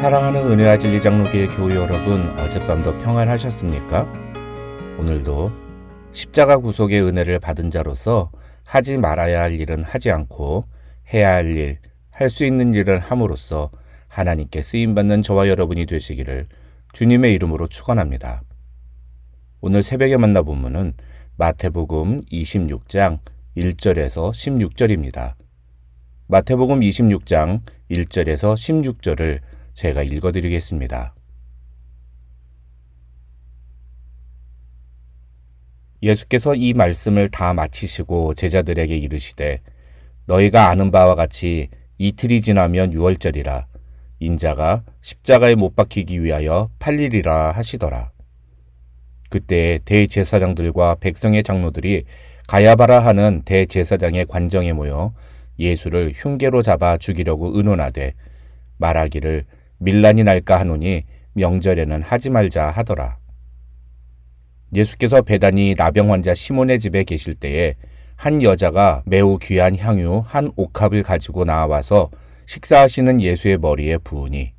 사랑하는 은혜와 진리 장로교회 교우 여러분, 어젯밤도 평안하셨습니까? 오늘도 십자가 구속의 은혜를 받은 자로서 하지 말아야 할 일은 하지 않고 해야 할 일, 할 수 있는 일을 함으로써 하나님께 쓰임받는 저와 여러분이 되시기를 주님의 이름으로 축원합니다. 오늘 새벽에 만나 본문은 마태복음 26장 1절에서 16절입니다. 마태복음 26장 1절에서 16절을 제가 읽어드리겠습니다. 예수께서 이 말씀을 다 마치시고 제자들에게 이르시되 너희가 아는 바와 같이 이틀이 지나면 유월절이라 인자가 십자가에 못 박히기 위하여 팔리리라 하시더라. 그때 대제사장들과 백성의 장로들이 가야바라 하는 대제사장의 관정에 모여 예수를 흉계로 잡아 죽이려고 의논하되 말하기를 밀란이 날까 하노니 명절에는 하지 말자 하더라. 예수께서 베다니 나병 환자 시몬의 집에 계실 때에 한 여자가 매우 귀한 향유 한 옥합을 가지고 나와서 식사하시는 예수의 머리에 부으니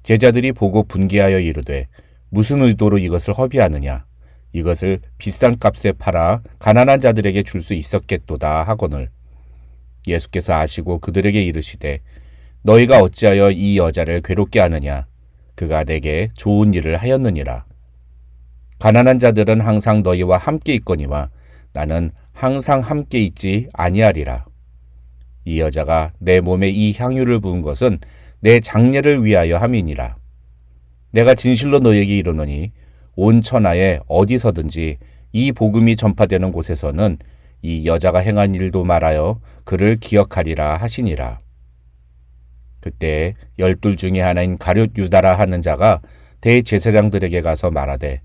제자들이 보고 분개하여 이르되 무슨 의도로 이것을 허비하느냐? 이것을 비싼 값에 팔아 가난한 자들에게 줄 수 있었겠도다 하거늘 예수께서 아시고 그들에게 이르시되 너희가 어찌하여 이 여자를 괴롭게 하느냐? 그가 내게 좋은 일을 하였느니라. 가난한 자들은 항상 너희와 함께 있거니와 나는 항상 함께 있지 아니하리라. 이 여자가 내 몸에 이 향유를 부은 것은 내 장례를 위하여 함이니라. 내가 진실로 너희에게 이르노니 온 천하에 어디서든지 이 복음이 전파되는 곳에서는 이 여자가 행한 일도 말하여 그를 기억하리라 하시니라. 그때 12 중에 하나인 가룟 유다라 하는 자가 대제사장들에게 가서 말하되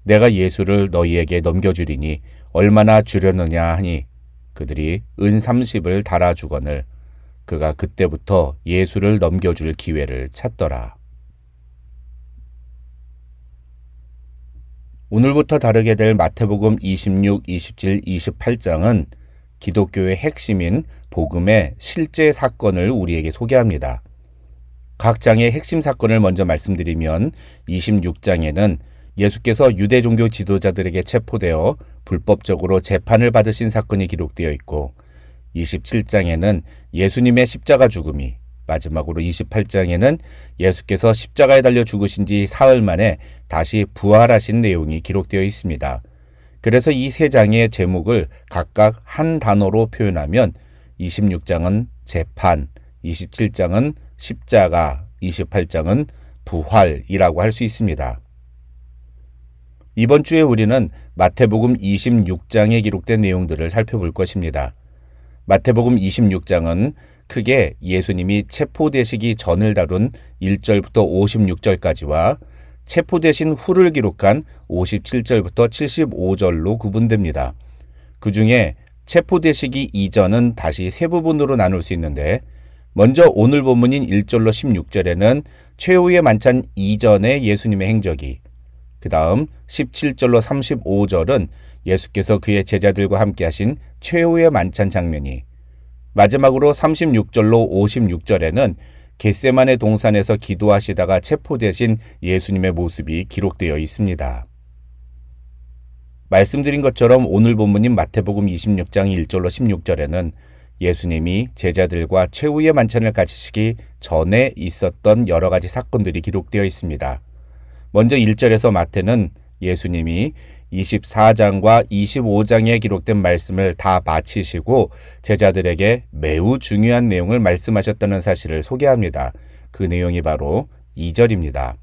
내가 예수를 너희에게 넘겨주리니 얼마나 주려느냐 하니 그들이 은 30을 달아주거늘 그가 그때부터 예수를 넘겨줄 기회를 찾더라. 오늘부터 다루게 될 마태복음 26, 27, 28장은 기독교의 핵심인 복음의 실제 사건을 우리에게 소개합니다. 각 장의 핵심 사건을 먼저 말씀드리면 26장에는 예수께서 유대 종교 지도자들에게 체포되어 불법적으로 재판을 받으신 사건이 기록되어 있고 27장에는 예수님의 십자가 죽음이, 마지막으로 28장에는 예수께서 십자가에 달려 죽으신 지 사흘 만에 다시 부활하신 내용이 기록되어 있습니다. 그래서 이 세 장의 제목을 각각 한 단어로 표현하면 26장은 재판, 27장은 십자가, 28장은 부활이라고 할 수 있습니다. 이번 주에 우리는 마태복음 26장에 기록된 내용들을 살펴볼 것입니다. 마태복음 26장은 크게 예수님이 체포되시기 전을 다룬 1절부터 56절까지와 체포되신 후를 기록한 57절부터 75절로 구분됩니다. 그 중에 체포되시기 이전은 다시 세 부분으로 나눌 수 있는데 먼저 오늘 본문인 1절로 16절에는 최후의 만찬 이전의 예수님의 행적이, 그 다음 17절로 35절은 예수께서 그의 제자들과 함께 하신 최후의 만찬 장면이, 마지막으로 36절로 56절에는 겟세마네 동산에서 기도하시다가 체포되신 예수님의 모습이 기록되어 있습니다. 말씀드린 것처럼 오늘 본문인 마태복음 26장 1절로 16절에는 예수님이 제자들과 최후의 만찬을 가지시기 전에 있었던 여러 가지 사건들이 기록되어 있습니다. 먼저 1절에서 마태는 예수님이 24장과 25장에 기록된 말씀을 다 마치시고 제자들에게 매우 중요한 내용을 말씀하셨다는 사실을 소개합니다. 그 내용이 바로 2절입니다.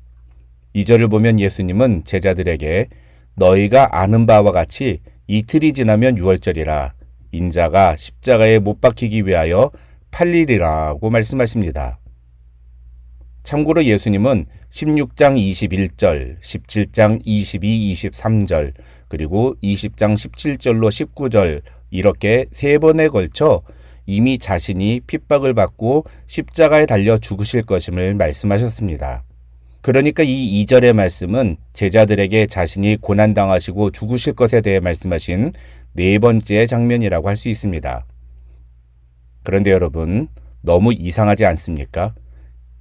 2절을 보면 예수님은 제자들에게 너희가 아는 바와 같이 이틀이 지나면 유월절이라 인자가 십자가에 못 박히기 위하여 팔리리라고 말씀하십니다. 참고로 예수님은 16장 21절, 17장 22, 23절, 그리고 20장 17절로 19절 이렇게 세 번에 걸쳐 이미 자신이 핍박을 받고 십자가에 달려 죽으실 것임을 말씀하셨습니다. 그러니까 이 2절의 말씀은 제자들에게 자신이 고난당하시고 죽으실 것에 대해 말씀하신 네 번째 장면이라고 할 수 있습니다. 그런데 여러분, 너무 이상하지 않습니까?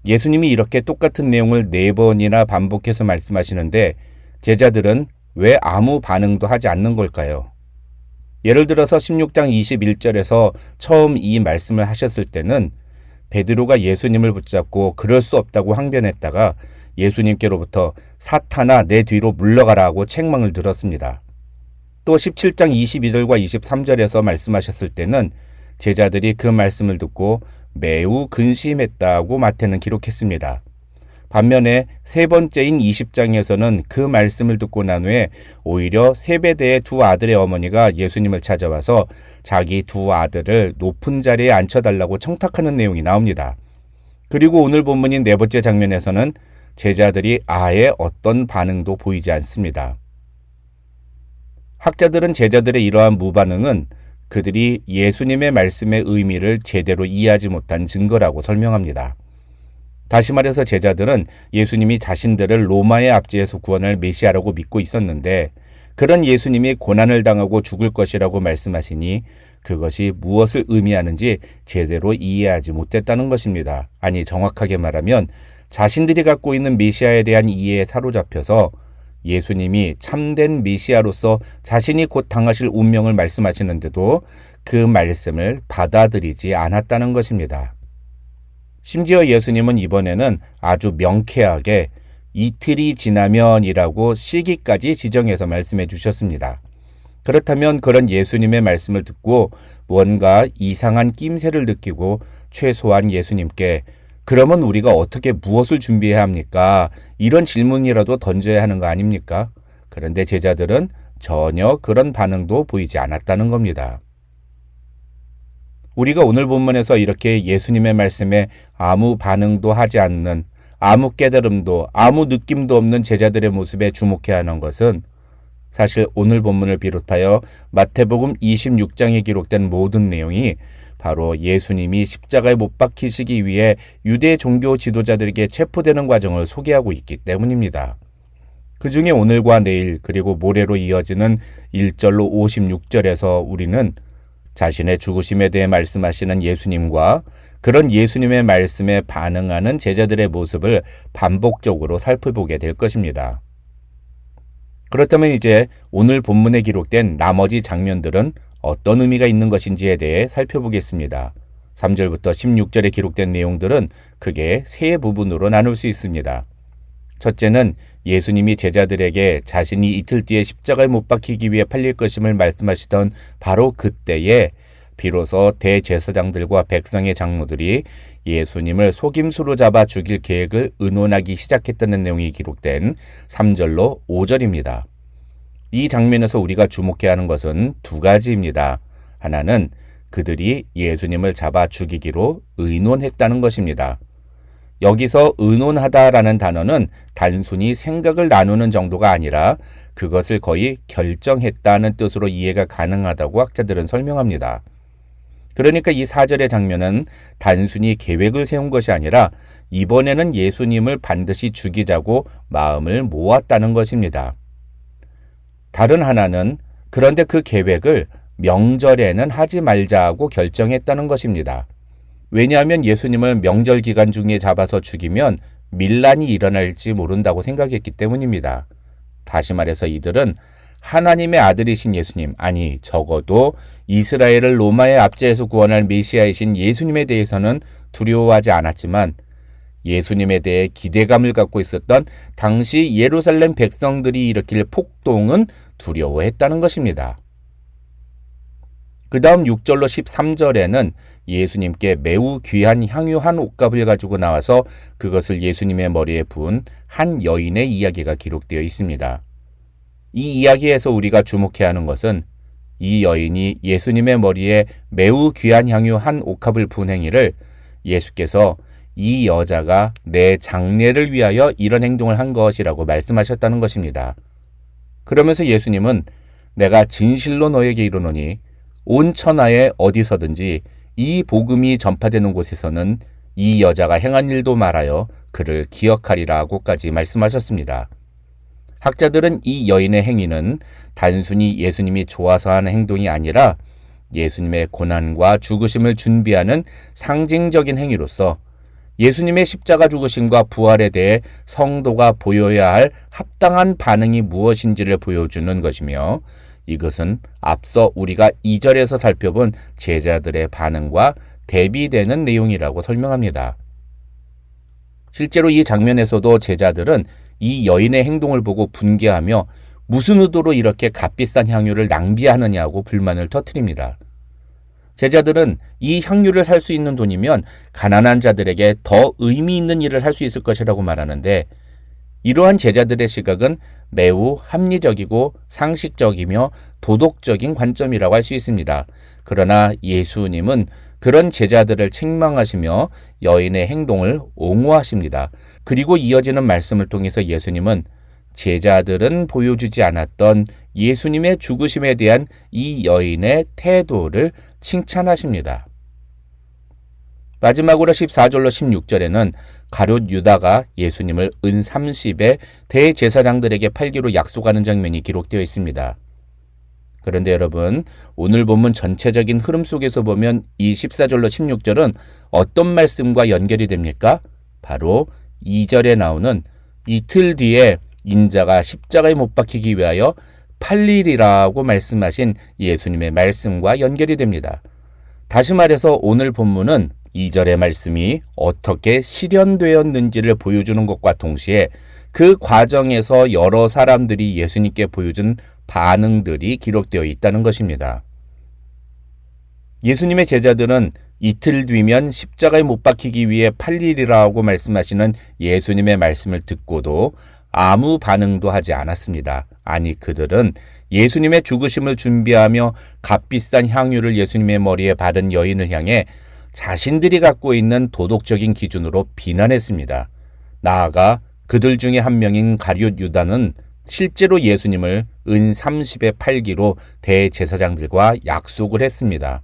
예수님이 이렇게 똑같은 내용을 4번이나 반복해서 말씀하시는데 제자들은 왜 아무 반응도 하지 않는 걸까요? 예를 들어서 16장 21절에서 처음 이 말씀을 하셨을 때는 베드로가 예수님을 붙잡고 그럴 수 없다고 항변했다가 예수님께로부터 사탄아 내 뒤로 물러가라 하고 책망을 들었습니다. 또 17장 22절과 23절에서 말씀하셨을 때는 제자들이 그 말씀을 듣고 매우 근심했다고 마태는 기록했습니다. 반면에 세 번째인 20장에서는 그 말씀을 듣고 난 후에 오히려 세베대의 두 아들의 어머니가 예수님을 찾아와서 자기 두 아들을 높은 자리에 앉혀달라고 청탁하는 내용이 나옵니다. 그리고 오늘 본문인 4번째 장면에서는 제자들이 아예 어떤 반응도 보이지 않습니다. 학자들은 제자들의 이러한 무반응은 그들이 예수님의 말씀의 의미를 제대로 이해하지 못한 증거라고 설명합니다. 다시 말해서 제자들은 예수님이 자신들을 로마의 압제에서 구원할 메시아라고 믿고 있었는데 그런 예수님이 고난을 당하고 죽을 것이라고 말씀하시니 그것이 무엇을 의미하는지 제대로 이해하지 못했다는 것입니다. 아니, 정확하게 말하면 자신들이 갖고 있는 메시아에 대한 이해에 사로잡혀서 예수님이 참된 메시아로서 자신이 곧 당하실 운명을 말씀하시는데도 그 말씀을 받아들이지 않았다는 것입니다. 심지어 예수님은 이번에는 아주 명쾌하게 이틀이 지나면이라고 시기까지 지정해서 말씀해 주셨습니다. 그렇다면 그런 예수님의 말씀을 듣고 뭔가 이상한 낌새를 느끼고 최소한 예수님께 그러면 우리가 어떻게 무엇을 준비해야 합니까? 이런 질문이라도 던져야 하는 거 아닙니까? 그런데 제자들은 전혀 그런 반응도 보이지 않았다는 겁니다. 우리가 오늘 본문에서 이렇게 예수님의 말씀에 아무 반응도 하지 않는, 아무 깨달음도, 아무 느낌도 없는 제자들의 모습에 주목해야 하는 것은 사실 오늘 본문을 비롯하여 마태복음 26장에 기록된 모든 내용이 바로 예수님이 십자가에 못 박히시기 위해 유대 종교 지도자들에게 체포되는 과정을 소개하고 있기 때문입니다. 그 중에 오늘과 내일 그리고 모레로 이어지는 1절로 56절에서 우리는 자신의 죽으심에 대해 말씀하시는 예수님과 그런 예수님의 말씀에 반응하는 제자들의 모습을 반복적으로 살펴보게 될 것입니다. 그렇다면 이제 오늘 본문에 기록된 나머지 장면들은 어떤 의미가 있는 것인지에 대해 살펴보겠습니다. 3절부터 16절에 기록된 내용들은 크게 세 부분으로 나눌 수 있습니다. 첫째는 예수님이 제자들에게 자신이 이틀 뒤에 십자가에 못 박히기 위해 팔릴 것임을 말씀하시던 바로 그때에 비로소 대제사장들과 백성의 장로들이 예수님을 속임수로 잡아 죽일 계획을 의논하기 시작했다는 내용이 기록된 3절로 5절입니다. 이 장면에서 우리가 주목해야 하는 것은 두 가지입니다. 하나는 그들이 예수님을 잡아 죽이기로 의논했다는 것입니다. 여기서 의논하다라는 단어는 단순히 생각을 나누는 정도가 아니라 그것을 거의 결정했다는 뜻으로 이해가 가능하다고 학자들은 설명합니다. 그러니까 이 4절의 장면은 단순히 계획을 세운 것이 아니라 이번에는 예수님을 반드시 죽이자고 마음을 모았다는 것입니다. 다른 하나는 그런데 그 계획을 명절에는 하지 말자고 결정했다는 것입니다. 왜냐하면 예수님을 명절 기간 중에 잡아서 죽이면 밀란이 일어날지 모른다고 생각했기 때문입니다. 다시 말해서 이들은 하나님의 아들이신 예수님, 아니 적어도 이스라엘을 로마의 압제에서 구원할 메시아이신 예수님에 대해서는 두려워하지 않았지만 예수님에 대해 기대감을 갖고 있었던 당시 예루살렘 백성들이 일으킬 폭동은 두려워했다는 것입니다. 그 다음 6절로 13절에는 예수님께 매우 귀한 향유 한 옥갑을 가지고 나와서 그것을 예수님의 머리에 부은 한 여인의 이야기가 기록되어 있습니다. 이 이야기에서 우리가 주목해야 하는 것은 이 여인이 예수님의 머리에 매우 귀한 향유 한 옥합을 부은 행위를 예수께서 이 여자가 내 장례를 위하여 이런 행동을 한 것이라고 말씀하셨다는 것입니다. 그러면서 예수님은 내가 진실로 너에게 이르노니 온 천하에 어디서든지 이 복음이 전파되는 곳에서는 이 여자가 행한 일도 말하여 그를 기억하리라고까지 말씀하셨습니다. 학자들은 이 여인의 행위는 단순히 예수님이 좋아서 하는 행동이 아니라 예수님의 고난과 죽으심을 준비하는 상징적인 행위로서 예수님의 십자가 죽으심과 부활에 대해 성도가 보여야 할 합당한 반응이 무엇인지를 보여주는 것이며, 이것은 앞서 우리가 2절에서 살펴본 제자들의 반응과 대비되는 내용이라고 설명합니다. 실제로 이 장면에서도 제자들은 이 여인의 행동을 보고 분개하며 무슨 의도로 이렇게 값비싼 향유를 낭비하느냐고 불만을 터뜨립니다. 제자들은 이 향유를 살 수 있는 돈이면 가난한 자들에게 더 의미 있는 일을 할 수 있을 것이라고 말하는데, 이러한 제자들의 시각은 매우 합리적이고 상식적이며 도덕적인 관점이라고 할 수 있습니다. 그러나 예수님은 그런 제자들을 책망하시며 여인의 행동을 옹호하십니다. 그리고 이어지는 말씀을 통해서 예수님은 제자들은 보여주지 않았던 예수님의 죽으심에 대한 이 여인의 태도를 칭찬하십니다. 마지막으로 14절로 16절에는 가룟 유다가 예수님을 은 30에 대제사장들에게 팔기로 약속하는 장면이 기록되어 있습니다. 그런데 여러분, 오늘 본문 전체적인 흐름 속에서 보면 이 14절로 16절은 어떤 말씀과 연결이 됩니까? 바로 2절에 나오는 이틀 뒤에 인자가 십자가에 못 박히기 위하여 팔리리라고 말씀하신 예수님의 말씀과 연결이 됩니다. 다시 말해서 오늘 본문은 2절의 말씀이 어떻게 실현되었는지를 보여주는 것과 동시에 그 과정에서 여러 사람들이 예수님께 보여준 반응들이 기록되어 있다는 것입니다. 예수님의 제자들은 이틀 뒤면 십자가에 못 박히기 위해 팔리리라고 말씀하시는 예수님의 말씀을 듣고도 아무 반응도 하지 않았습니다. 아니, 그들은 예수님의 죽으심을 준비하며 값비싼 향유를 예수님의 머리에 바른 여인을 향해 자신들이 갖고 있는 도덕적인 기준으로 비난했습니다. 나아가 그들 중에 한 명인 가룟 유다는 실제로 예수님을 은 30에 팔기로 대제사장들과 약속을 했습니다.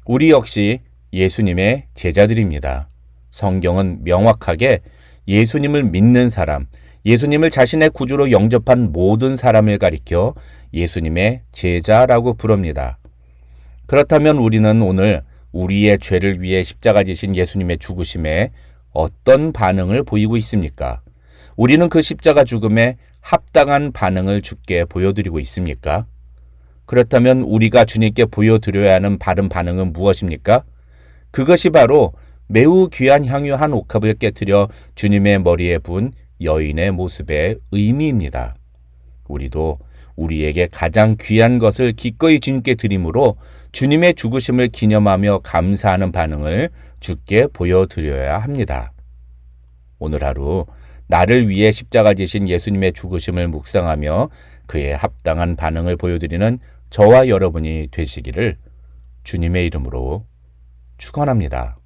우리 역시 예수님의 제자들입니다. 성경은 명확하게 예수님을 믿는 사람, 예수님을 자신의 구주로 영접한 모든 사람을 가리켜 예수님의 제자라고 부릅니다. 그렇다면 우리는 오늘 우리의 죄를 위해 십자가 지신 예수님의 죽으심에 어떤 반응을 보이고 있습니까? 우리는 그 십자가 죽음에 합당한 반응을 주께 보여드리고 있습니까? 그렇다면 우리가 주님께 보여드려야 하는 바른 반응은 무엇입니까? 그것이 바로 매우 귀한 향유 한 옥합을 깨뜨려 주님의 머리에 부은 여인의 모습의 의미입니다. 우리도 우리에게 가장 귀한 것을 기꺼이 주님께 드림으로 주님의 죽으심을 기념하며 감사하는 반응을 주께 보여드려야 합니다. 오늘 하루 나를 위해 십자가 지신 예수님의 죽으심을 묵상하며 그의 합당한 반응을 보여드리는 저와 여러분이 되시기를 주님의 이름으로 축원합니다.